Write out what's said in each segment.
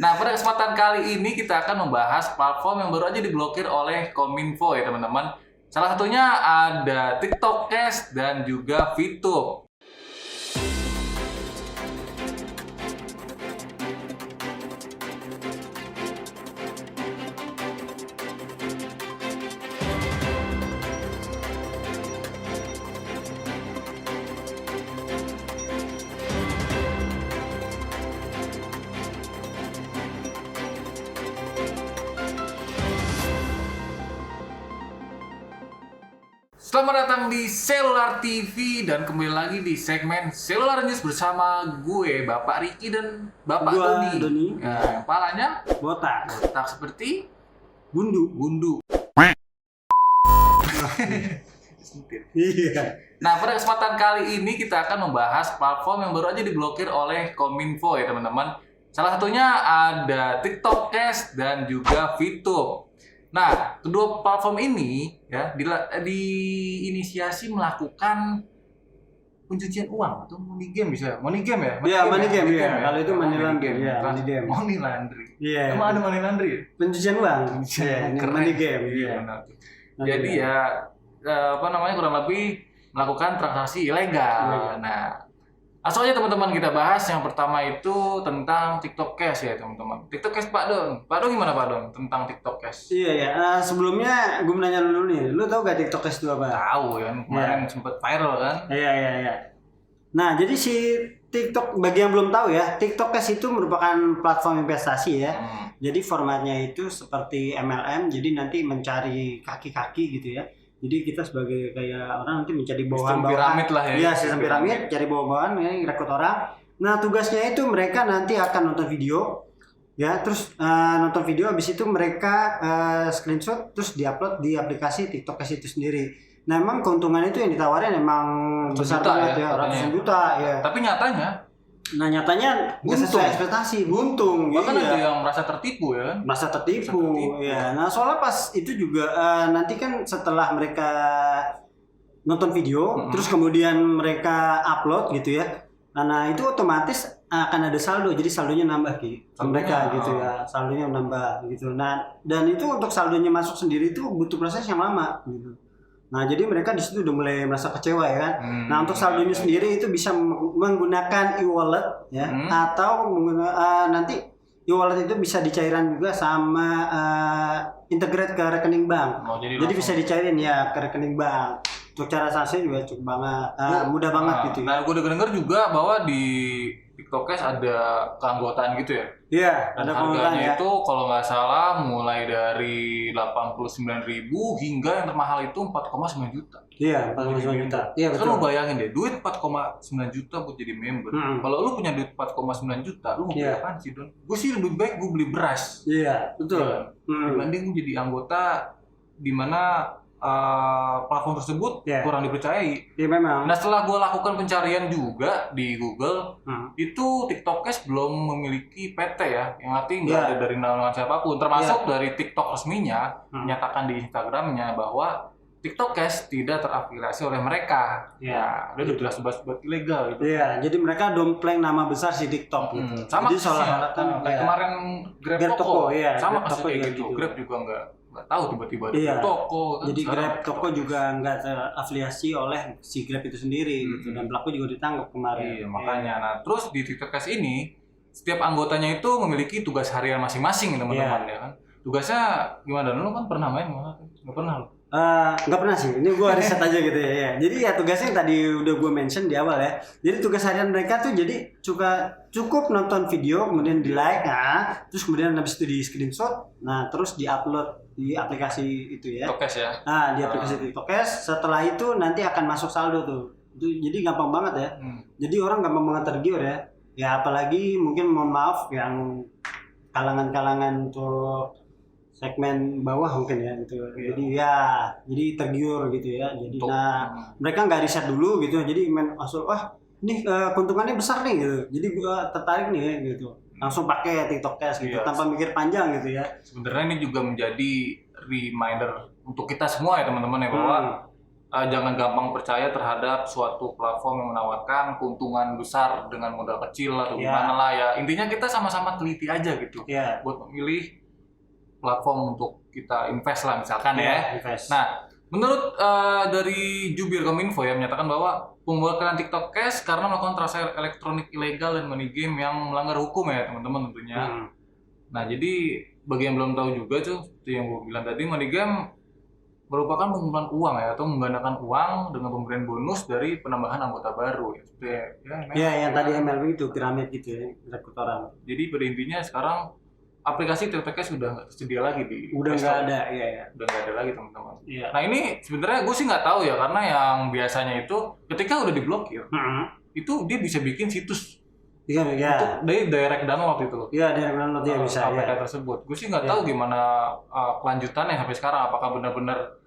Nah, pada kesempatan kali ini kita akan membahas platform yang baru aja diblokir oleh Kominfo ya teman-teman. Salah satunya ada TikTok Cash dan juga VTube. Selamat datang di Selular TV dan kembali lagi di segmen Selular News bersama gue Bapak Riki dan Bapak Doni. Nah, kepalanya botak seperti bundu. Iya. Nah, pada kesempatan kali ini kita akan membahas platform yang baru aja diblokir oleh Kominfo ya teman-teman. Salah satunya ada TikTok Cash dan juga VTube. Nah, kedua platform ini ya diinisiasi melakukan pencucian uang atau money game bisa. Money game ya? Iya, money game ya. Kalau itu money laundry ya, money game. Money laundry. Iya. Emang ada money laundry ya? Pencucian uang. Iya, ini money game. Iya. Jadi ya kurang lebih melakukan transaksi ilegal. Nah, langsung aja teman-teman kita bahas. Yang pertama itu tentang TikTok Cash ya teman-teman. TikTok Cash Pak Don. Pak Don gimana Pak Don tentang TikTok Cash? Iya ya. Sebelumnya gue mau nanya dulu nih. Lu tahu gak TikTok Cash itu apa? Tahu ya. Kemarin sempat viral kan? Iya. Nah, jadi si TikTok, bagi yang belum tahu ya, TikTok Cash itu merupakan platform investasi ya. Jadi formatnya itu seperti MLM. Jadi nanti mencari kaki-kaki gitu ya. Jadi kita sebagai kayak orang nanti mencari bawahan piramid lah ya. Iya, sistem piramid, cari bawahan ya, rekrut orang. Nah, tugasnya itu mereka nanti akan nonton video ya, terus nonton video, habis itu mereka screenshot terus diupload di aplikasi TikTok Cash itu sendiri. Nah, emang keuntungan itu yang ditawarin emang besar banget ya, ratusan juta ya. Tapi nyatanya nggak sesuai ekspektasi, buntung. Bahkan ada yang merasa tertipu ya. Merasa tertipu. Ya. Nah, soalnya pas itu juga nanti kan setelah mereka nonton video, terus kemudian mereka upload gitu ya. Nah, itu otomatis akan ada saldo. Jadi saldonya nambah mereka gitu ya. Saldonya nambah gitu. Nah, dan itu untuk saldonya masuk sendiri itu butuh proses yang lama gitu. Nah, jadi mereka di situ udah mulai merasa kecewa ya kan. Nah, untuk saldonya sendiri itu bisa menggunakan e-wallet ya, atau nanti e-wallet itu bisa dicairan juga sama integrate ke rekening bank. Jadi bisa dicairin ya ke rekening bank. Untuk cara transaksi juga cukup mudah banget gitu. Nah, gue udah denger juga bahwa di TikTok Cash ada keanggotaan gitu ya. Iya, ada keanggotaan ya. Itu kalau nggak salah mulai dari 89.000 hingga yang termahal itu 4,9 juta. Iya, 4,9 juta. Iya, betul. Lu bayangin deh, duit 4,9 juta buat jadi member. Kalau lu punya duit 4,9 juta, lu mau beli apaan sih, Don? Gue sih lebih baik gue beli beras. Iya, betul. Dibanding gue jadi anggota di mana platform tersebut kurang dipercayai. Iya memang. Nah, setelah gue lakukan pencarian juga di Google, itu TikTok Cash belum memiliki PT ya, yang artinya nggak ada dari naungan siapapun, termasuk dari TikTok resminya menyatakan di Instagramnya bahwa TikTok Cash tidak terafiliasi oleh mereka. Ya, udah jelas buat ilegal gitu. Iya, jadi mereka dompleng nama besar si TikTok gitu. Sama jadi soalnya kayak kemarin Grab Toko, sama kasus kayak gitu. Grab juga nggak tahu tiba-tiba ada toko kan. Jadi Grab Toko juga nggak terafiliasi oleh si Grab itu sendiri gitu, dan pelaku juga ditangkap kemarin. Iya, makanya. Nah, terus di TikTok Cash ini setiap anggotanya itu memiliki tugas harian masing-masing teman-teman ya kan. Tugasnya gimana? Lu kan pernah main nggak pernah lu? Nggak pernah sih, ini gue riset aja gitu ya. Jadi ya tugasnya yang tadi udah gue mention di awal ya. Jadi tugas harian mereka tuh jadi cukup nonton video, kemudian di like, terus kemudian habis itu di screenshot, nah terus di upload di aplikasi itu ya. TikTok Cash ya. Di aplikasi TikTok Cash. Setelah itu nanti akan masuk saldo tuh. Jadi gampang banget ya. Jadi orang gampang banget tergiur ya. Ya apalagi mungkin mohon maaf yang kalangan-kalangan untuk segmen bawah mungkin ya gitu. Jadi tergiur gitu ya. Jadi mereka nggak riset dulu gitu. Jadi main asal ini keuntungannya besar nih gitu. Jadi gua tertarik nih gitu. Langsung pakai TikTok Cash gitu tanpa mikir panjang gitu ya. Sebenarnya ini juga menjadi reminder untuk kita semua ya teman-teman ya bahwa jangan gampang percaya terhadap suatu platform yang menawarkan keuntungan besar dengan modal kecil atau gimana lah ya. Intinya kita sama-sama teliti aja gitu buat memilih platform untuk kita invest lah misalkan ya. Invest. Nah, menurut dari jubir Kominfo ya menyatakan bahwa pemblokiran TikTok Cash karena melakukan transaksi elektronik ilegal dan money game yang melanggar hukum ya teman-teman tentunya. Nah, jadi bagi yang belum tahu juga tuh, seperti yang gue bilang tadi, money game merupakan pengumpulan uang ya atau menggandakan uang dengan pemberian bonus dari penambahan anggota baru ya. Seperti yang tadi MLB itu piramid gitu ya, rekrut orang. Jadi pada intinya sekarang aplikasi TikTok Cash sudah nggak tersedia lagi di udah nggak ada udah nggak ada lagi teman-teman. Nah ini sebenarnya gue sih nggak tahu ya karena yang biasanya itu ketika udah diblokir itu dia bisa bikin situs untuk direct download itu loh. Iya, direct download ya bisa. APK tersebut. Gue sih nggak tahu gimana kelanjutannya sampai sekarang. Apakah benar-benar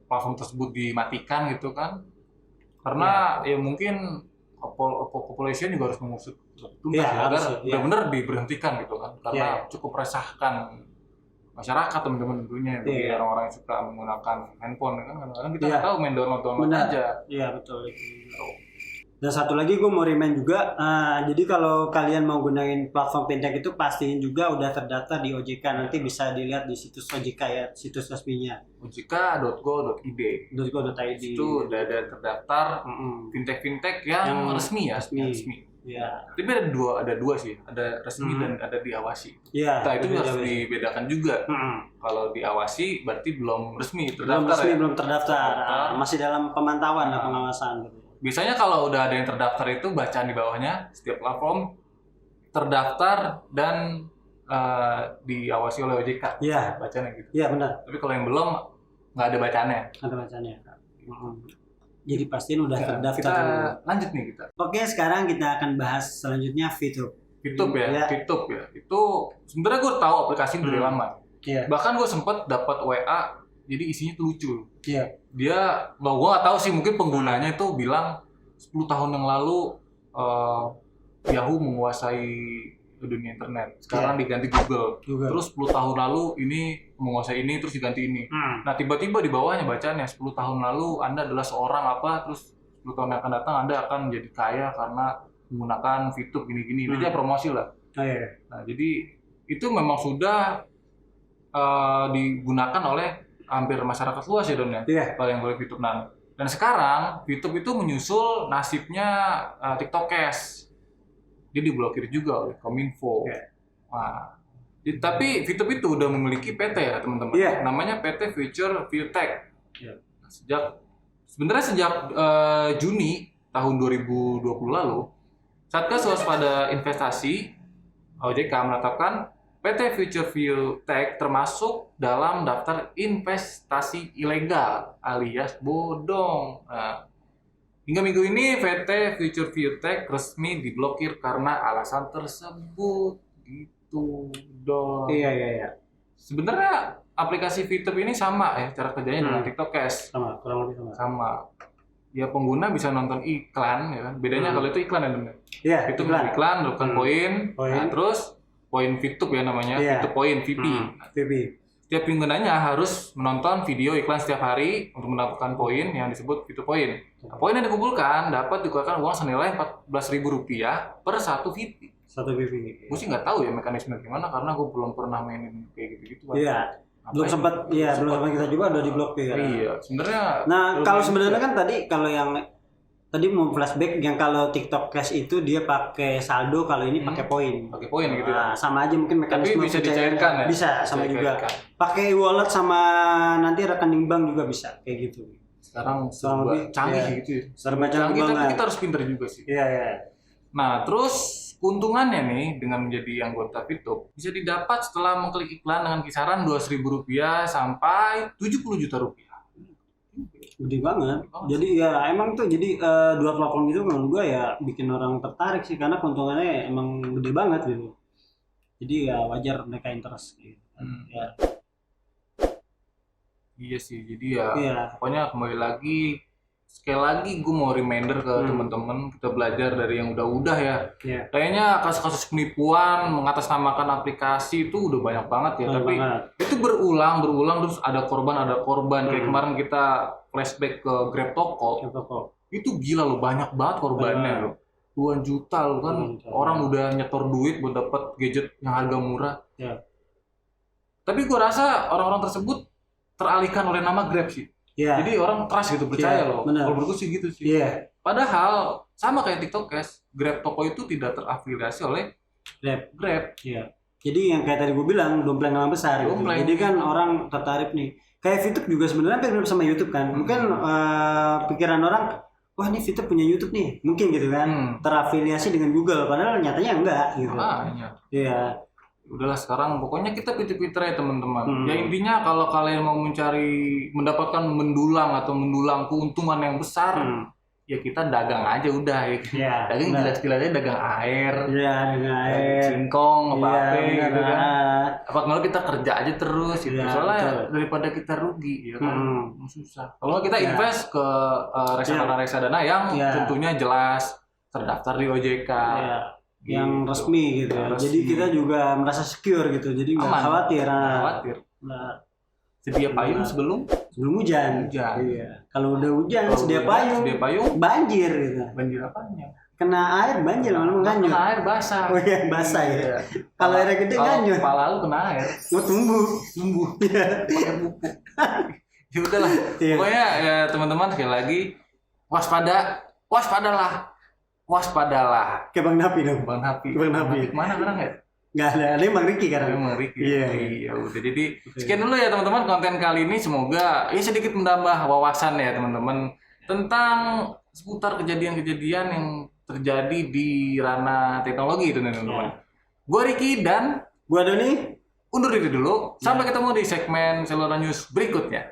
platform tersebut dimatikan gitu kan? Karena ya mungkin kepolisian juga harus mengusut tuntas agar benar-benar diberhentikan gitu kan? Karena cukup resahkan masyarakat teman-teman tentunya bagi orang-orang yang suka menggunakan handphone kan kadang-kadang kita nggak tahu main download aja. Iya betul itu. Dan satu lagi gue mau remind juga, jadi kalau kalian mau gunain platform fintech itu pastiin juga udah terdaftar di OJK. Nanti bisa dilihat di situs OJK ya, situs resminya. ojk.go.id. Itu udah ada terdaftar fintech yang resmi ya. Resmi. Ya. Tapi ada dua sih, ada resmi dan ada diawasi. Iya. Nah itu harus dibedakan juga. Kalau diawasi berarti belum resmi terdaftar. Belum terdaftar. Masih dalam pemantauan dan pengawasan. Biasanya kalau udah ada yang terdaftar itu bacaan di bawahnya setiap platform terdaftar dan diawasi oleh OJK. Iya. Bacanya gitu. Iya benar. Tapi kalau yang belum nggak ada bacaannya. Ada bacaannya. Jadi pastiin udah terdaftar. Kita lanjut nih kita. Oke, sekarang kita akan bahas selanjutnya VTube. VTube ya. Itu sebenarnya gue tahu aplikasi dari lama. Iya. Bahkan gue sempet dapat WA. Jadi isinya tuh lucu. Iya. Gue nggak tahu sih mungkin penggunanya itu bilang 10 tahun yang lalu Yahoo menguasai dunia internet. Sekarang diganti Google. Terus 10 tahun lalu ini menguasai ini terus diganti ini. Nah tiba-tiba di bawahnya bacanya 10 tahun lalu Anda adalah seorang apa terus 10 tahun yang akan datang Anda akan menjadi kaya karena menggunakan VTube gini-gini. Itu ya promosi lah. Nah jadi itu memang sudah digunakan oleh hampir masyarakat luas ya Don ya, kalau yang boleh VTube. Nah, dan sekarang VTube itu menyusul nasibnya TikTok Cash. Dia diblokir juga oleh Kominfo. Nah, tapi VTube itu udah memiliki PT ya teman-teman. Namanya PT Future View Tech. Sebenarnya sejak Juni tahun 2020 lalu, Satgas Waspada Investasi OJK menetapkan PT Future View Tech termasuk dalam daftar investasi ilegal alias bodong. Nah, hingga minggu ini PT Future View Tech resmi diblokir karena alasan tersebut. Gitu dong. Iya. Sebenarnya aplikasi VTube ini sama ya cara kerjanya dengan TikTok Cash. Sama, kurang lebih sama. Ya pengguna bisa nonton iklan ya kan. Bedanya kalau itu iklan ya benar. Iya. Itu iklan, dapatkan poin. Nah, terus poin VTube ya namanya, VTube poin VP. Setiap penggunanya harus menonton video iklan setiap hari untuk mendapatkan poin yang disebut VTube poin. Nah, poin yang dikumpulkan dapat dikeluarkan uang senilai Rp14.000 per satu VP. Gue sih nggak tahu ya mekanisme gimana karena gue belum pernah mainin kayak gitu-gitu. Iya. Belum sempat kita juga udah diblokir. Iya, sebenarnya. Nah, kalau sebenarnya kan kalau yang tadi mau flashback yang kalau TikTok Cash itu dia pakai saldo, kalau ini pakai poin. Pakai poin gitu. Nah, sama aja mungkin mekanisme. Tapi bisa dicairkan ya? Bisa, sama juga. Pakai wallet sama nanti rekening bank juga bisa kayak gitu. Sekarang serba canggih gitu ya. Serba canggih tapi banget. kita harus pintar juga sih. Iya. Nah, terus keuntungannya nih dengan menjadi anggota VTube bisa didapat setelah mengklik iklan dengan kisaran Rp2.000 sampai Rp70 juta. Gede banget. Jadi ya emang tuh dua platform itu menurut gua ya bikin orang tertarik sih karena keuntungannya emang gede banget gitu. Jadi ya wajar mereka interest gitu. Ya. Iya sih. Jadi ya pokoknya kembali lagi sekali lagi gue mau reminder ke teman-teman, kita belajar dari yang udah-udah ya. Iya. Kayaknya kasus-kasus penipuan mengatasnamakan aplikasi itu udah banyak banget ya, Banyak tapi banget. itu berulang terus ada korban. Kayak kemarin kita flashback ke Grab Toko, itu gila loh, banyak banget korbannya loh. Puluhan juta loh kan, orang udah nyetor duit buat dapat gadget yang harga murah. Ya. Tapi gue rasa orang-orang tersebut teralihkan oleh nama Grab sih. Iya. Jadi orang trust gitu, percaya loh. Benar. Kalau menurut gue sih gitu sih. Iya. Padahal sama kayak TikTok Cash, Grab Toko itu tidak terafiliasi oleh Grab. Iya. Jadi yang kayak tadi gue bilang, dompleng nama besar gitu. Dompleng. Jadi kan orang tertarik nih. Kayak VTube juga sebenarnya hampir mirip sama YouTube kan. Mungkin pikiran orang, wah ini VTube punya YouTube nih. Mungkin gitu kan. Terafiliasi dengan Google, padahal nyatanya enggak gitu. Iya. Udahlah sekarang pokoknya kita pinter-pinter ya teman-teman. Ya intinya kalau kalian mau mendapatkan mendulang keuntungan yang besar, ya kita dagang aja udah ya. Iya. Dagang jelas-jelasnya dagang air. Iya, dagang air. Singkong apa gitu kan. Nah. Apa kalau kita kerja aja terus gitu. Iya, Soalnya betul. daripada kita rugi ya kan. Susah. Kalau kita invest ke reksadana yang tentunya jelas terdaftar di OJK. Iya. Yang resmi gitu ya. Jadi kita juga merasa secure gitu. Jadi nggak khawatir. Nah. Sedia payung sebelum hujan. Iya. Kalau udah hujan sedia payung banjir gitu. Banjir apanya? Kena air banjir lama-lama nganyut. Kena air basah. Oh iya, basah ya. Kalau airnya gede nganyut. Kepala lu kena air. Mau tumbuh. Iya. Pakai buku. Ya udahlah. Pokoknya ya teman-teman sekali lagi waspadalah. Kayak Bang Napi dong. Bang Napi. Mana sekarang ya? Nggak ada Bang Riki kan? Bang Riki. Iya. Udah jadi sekian dulu ya teman-teman konten kali ini, semoga ya sedikit menambah wawasan ya teman-teman tentang seputar kejadian-kejadian yang terjadi di ranah teknologi itu teman-teman. Gue Riki dan Gua Doni undur diri dulu. Sampai ketemu di segmen Seluruh News berikutnya.